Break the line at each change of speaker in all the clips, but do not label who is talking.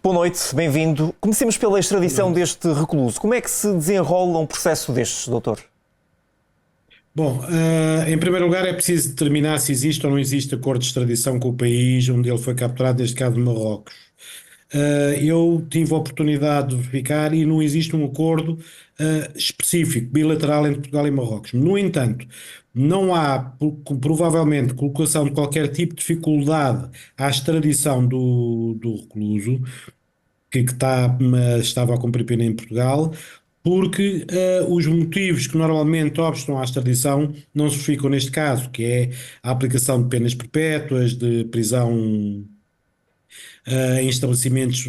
Boa noite, bem-vindo. Comecemos pela extradição
Não.
deste recluso. Como é que se desenrola um processo destes, doutor?
Bom, em primeiro lugar é preciso determinar se existe ou não existe acordo de extradição com o país onde ele foi capturado, neste caso de Marrocos. Eu tive a oportunidade de verificar e não existe um acordo específico, bilateral entre Portugal e Marrocos. No entanto, não há provavelmente colocação de qualquer tipo de dificuldade à extradição do recluso, estava a cumprir pena em Portugal, porque os motivos que normalmente obstam à extradição não se verificam neste caso, que é a aplicação de penas perpétuas, de prisão em estabelecimentos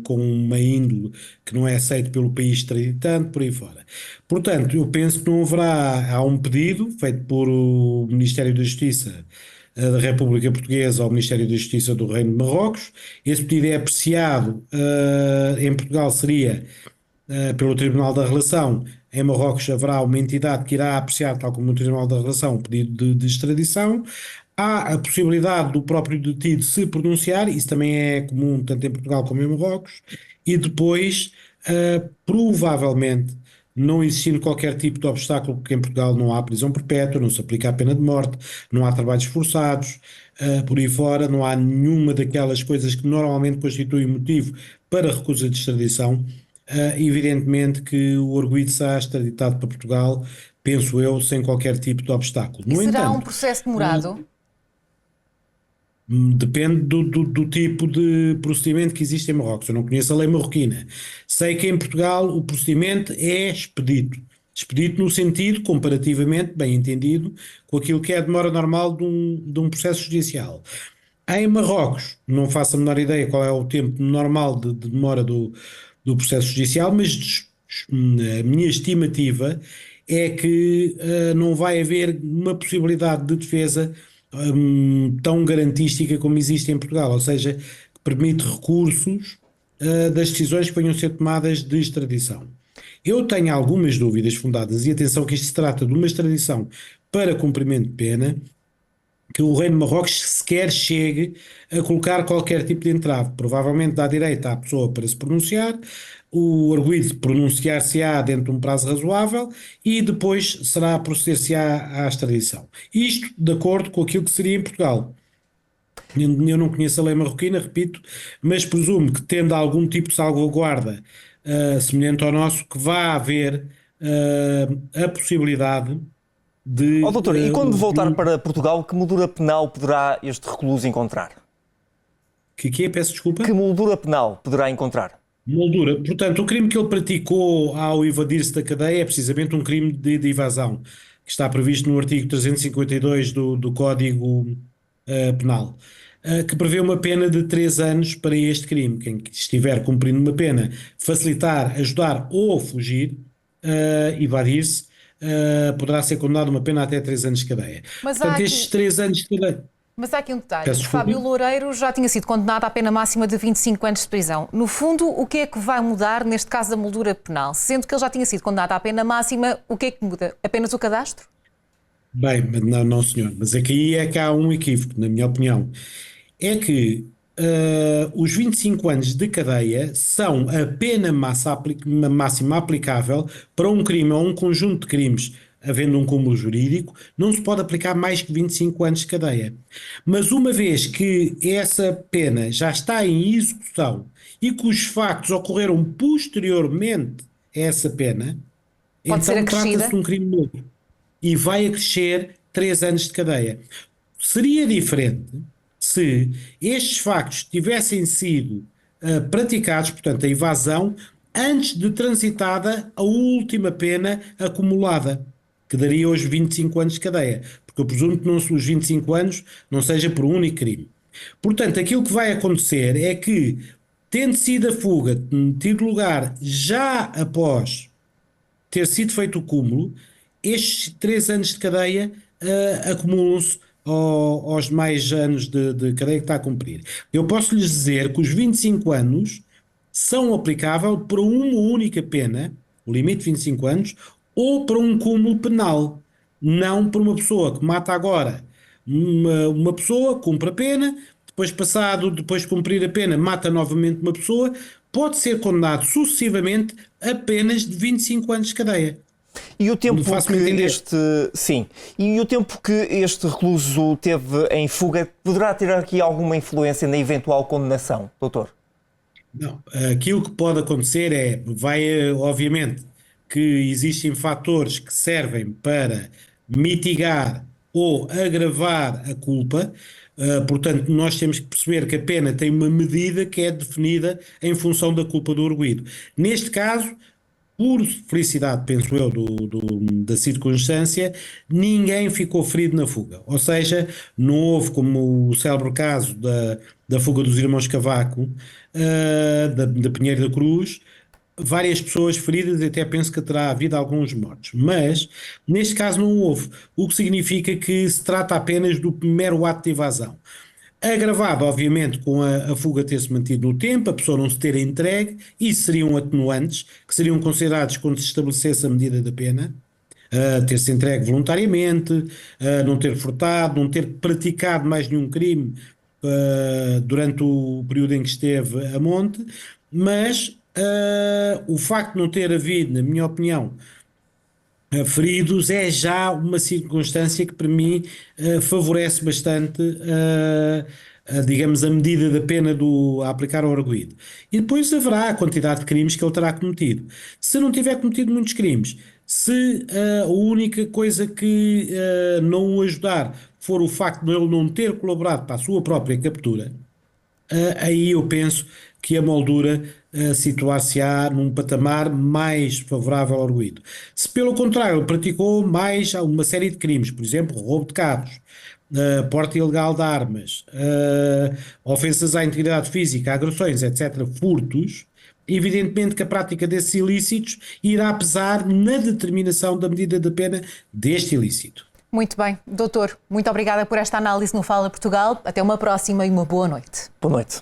com uma índole que não é aceito pelo país extraditante, por aí fora. Portanto, eu penso que não haverá, há um pedido feito por o Ministério da Justiça da República Portuguesa ao Ministério da Justiça do Reino de Marrocos. Esse pedido é apreciado, em Portugal seria pelo Tribunal da Relação. Em Marrocos haverá uma entidade que irá apreciar, tal como o Tribunal da Relação, o pedido de extradição. Há a possibilidade do próprio detido se pronunciar, isso também é comum tanto em Portugal como em Marrocos, e depois, provavelmente, não existindo qualquer tipo de obstáculo, porque em Portugal não há prisão perpétua, não se aplica a pena de morte, não há trabalhos forçados, por aí fora, não há nenhuma daquelas coisas que normalmente constituem motivo para recusa de extradição. Evidentemente que o arguido será extraditado para Portugal, penso eu, sem qualquer tipo de obstáculo.
E
No
será um
entanto,
processo demorado?
depende do tipo de procedimento que existe em Marrocos. Eu não conheço a lei marroquina. Sei que em Portugal o procedimento é expedito. Expedito no sentido, comparativamente, bem entendido, com aquilo que é a demora normal de um processo judicial. Em Marrocos, não faço a menor ideia qual é o tempo normal de demora do processo judicial, mas a minha estimativa é que não vai haver uma possibilidade de defesa tão garantística como existe em Portugal, ou seja, que permite recursos das decisões que venham a ser tomadas de extradição. Eu tenho algumas dúvidas fundadas, e atenção que isto se trata de uma extradição para cumprimento de pena, que o Reino de Marrocos sequer chegue a colocar qualquer tipo de entrave. Provavelmente dá direito à pessoa para se pronunciar, o arguido pronunciar-se-á dentro de um prazo razoável e depois será a proceder-se-á à extradição. Isto de acordo com aquilo que seria em Portugal. Eu não conheço a lei marroquina, repito, mas presumo que tendo algum tipo de salvaguarda semelhante ao nosso, que vá haver a possibilidade
Ó
de
doutor, e quando
o
voltar
arguido.
para Portugal, que moldura penal poderá este recluso encontrar?
Que é? Peço
Que
desculpa.
moldura penal poderá encontrar?
Moldura. Portanto, o crime que ele praticou ao evadir-se da cadeia é precisamente um crime de evasão, que está previsto no artigo 352 do Código Penal, que prevê uma pena de 3 anos para este crime. Quem estiver cumprindo uma pena, facilitar, ajudar ou fugir, evadir-se, poderá ser condenado a uma pena até 3 anos de cadeia.
Mas há
Portanto, estes
aqui,
3 anos de cadeia.
mas há aqui um detalhe.
Peço desculpa.
Fábio Loureiro já tinha sido condenado à pena máxima de 25 anos de prisão. No fundo, o que é que vai mudar neste caso da moldura penal? Sendo que ele já tinha sido condenado à pena máxima, o que é que muda? Apenas o cadastro?
Bem, mas não, não, senhor, mas aqui é que há um equívoco, na minha opinião. É que os 25 anos de cadeia são a pena máxima aplicável para um crime ou um conjunto de crimes, havendo um cúmulo jurídico, não se pode aplicar mais que 25 anos de cadeia. Mas uma vez que essa pena já está em execução e que os factos ocorreram posteriormente a essa pena,
Pode ser
então trata-se de
acrescida?
um crime novo e vai acrescer 3 anos de cadeia. Seria diferente se estes factos tivessem sido praticados, portanto, a evasão, antes de transitada a última pena acumulada, que daria hoje 25 anos de cadeia, porque eu presumo que não, os 25 anos não seja por um único crime. Portanto, aquilo que vai acontecer é que, tendo sido a fuga, tido lugar já após ter sido feito o cúmulo, estes 3 anos de cadeia acumulam-se aos demais anos de cadeia que está a cumprir. Eu posso lhes dizer que os 25 anos são aplicáveis para uma única pena, o limite de 25 anos, ou para um cúmulo penal, não para uma pessoa que mata agora uma pessoa, cumpre a pena, depois de cumprir a pena, mata novamente uma pessoa, pode ser condenado sucessivamente a penas de 25 anos de cadeia.
E o tempo
Faço-me
que
entender.
sim, e o tempo que este recluso teve em fuga poderá ter aqui alguma influência na eventual condenação, doutor?
Não, aquilo que pode acontecer obviamente, que existem fatores que servem para mitigar ou agravar a culpa. Portanto, nós temos que perceber que a pena tem uma medida que é definida em função da culpa do arguido. Neste caso, por felicidade, penso eu, da circunstância, ninguém ficou ferido na fuga. Ou seja, não houve, como o célebre caso da fuga dos irmãos Cavaco, da Pinheiro da Cruz, várias pessoas feridas e até penso que terá havido alguns mortos. Mas, neste caso, não houve. O que significa que se trata apenas do mero ato de evasão. Agravado, obviamente, com a fuga ter-se mantido no tempo, a pessoa não se ter entregue, isso seriam atenuantes, que seriam considerados quando se estabelecesse a medida da pena, ter-se entregue voluntariamente, não ter furtado, não ter praticado mais nenhum crime durante o período em que esteve a monte, mas o facto de não ter havido, na minha opinião, feridos é já uma circunstância que para mim favorece bastante digamos, a medida da pena a aplicar ao arguido. E depois haverá a quantidade de crimes que ele terá cometido. Se não tiver cometido muitos crimes, se a única coisa que não o ajudar for o facto de ele não ter colaborado para a sua própria captura, aí eu penso que a moldura situar-se-á num patamar mais favorável ao arguido. Se pelo contrário ele praticou mais uma série de crimes, por exemplo, roubo de carros, porte ilegal de armas, ofensas à integridade física, agressões, etc., furtos, evidentemente que a prática desses ilícitos irá pesar na determinação da medida da pena deste ilícito.
Muito bem. Doutor, muito obrigada por esta análise no Fala Portugal. Até uma próxima e uma boa noite.
Boa noite.